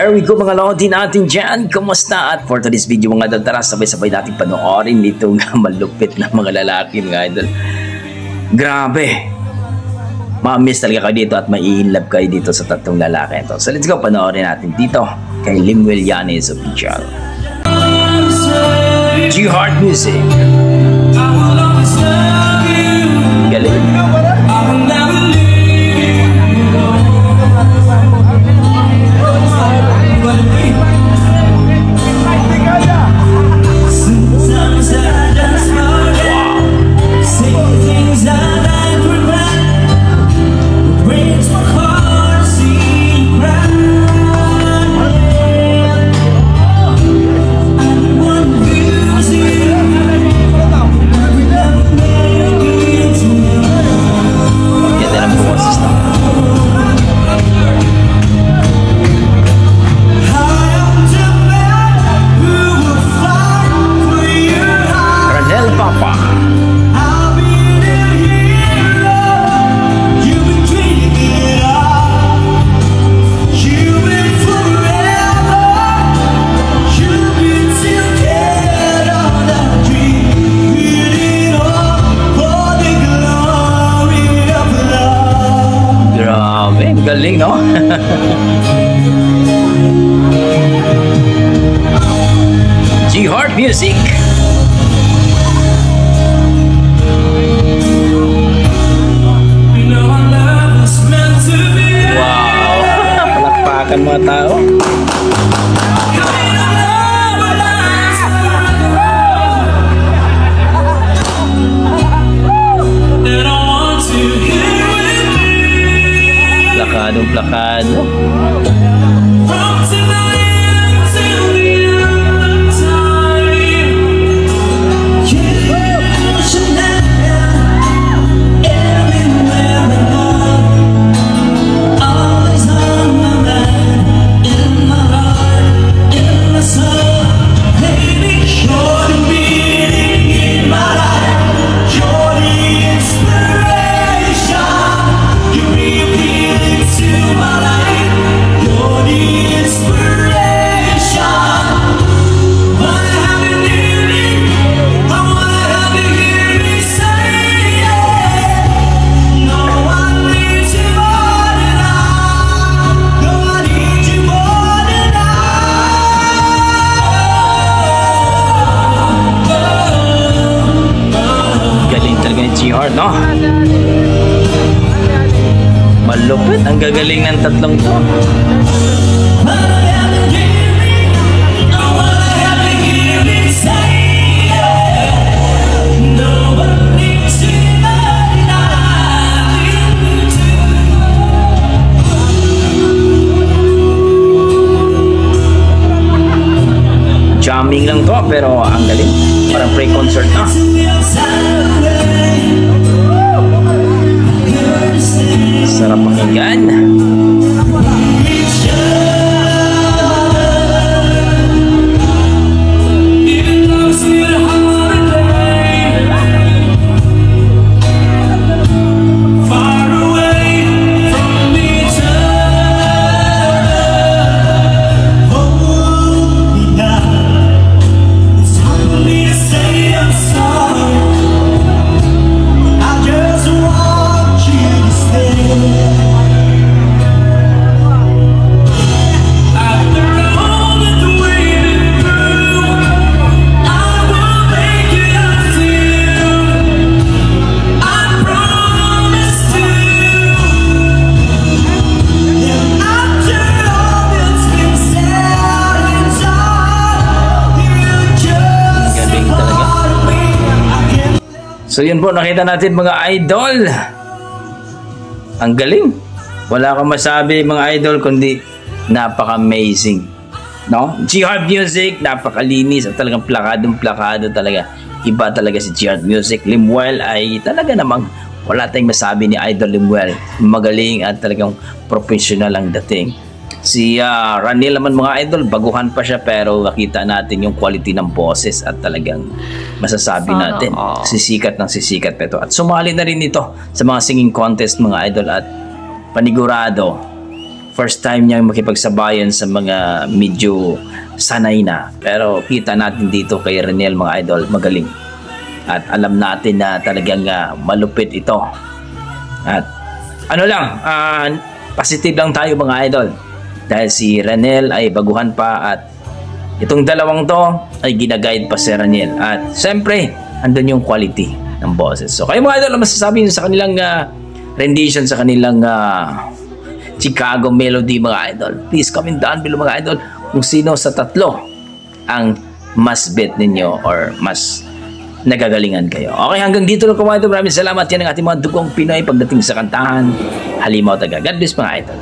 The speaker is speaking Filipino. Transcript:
Here we go mga lodi natin dyan. Kumusta? At for today's video mga idol, tara sabay-sabay natin panoorin itong malupit na mga lalaki mga idol. Grabe. Ma-miss talaga kayo dito at mai-inlove kayo dito sa tatlong lalaki ito. So let's go, panoorin natin dito kay Limuel Yanes Official. G-Heart Music. Galing. Galing, no? G-Heart Music. Wow! Palakpakan mga tao. Plakado. G-Heart, no? Malupit ang gagaling ng tatlong to. Jamming lang to pero ang galing. Parang pre-concert na. Sarap pakinggan. So yun po, nakita natin mga idol. Ang galing. Wala kang masabi mga idol kundi napaka-amazing. No? G-Heart Music, napakalinis at talagang plakadong-plakado talaga. Iba talaga si G-Heart Music. Limuel ay talaga namang wala tayong masabi ni Idol Limuel. Magaling at talagang professional ang dating. Si Ranil naman mga idol, baguhan pa siya pero nakita natin yung quality ng boses at talagang masasabi natin sisikat ng sisikat pa ito. At sumali na rin ito sa mga singing contest mga idol at panigurado First time niyang makipagsabayan sa mga medyo sanay na. Pero kita natin dito kay Raniel, mga idol, magaling. At alam natin na talagang malupit ito. At ano lang, positive lang tayo mga idol. Dahil si Raniel ay baguhan pa at itong dalawang to ay ginaguide pa si Raniel. At siyempre, andun yung quality ng boses. So kayo mga idol, ang masasabi nyo sa kanilang rendition, sa kanilang Chicago Melody mga idol? Please comment down below mga idol kung sino sa tatlo ang mas bet ninyo or mas nagagalingan kayo. Okay, hanggang dito lang mga idol. Maraming salamat. Yan ang ating mga dugong Pinoy pagdating sa kantahan. Halimaw taga. God bless mga idol.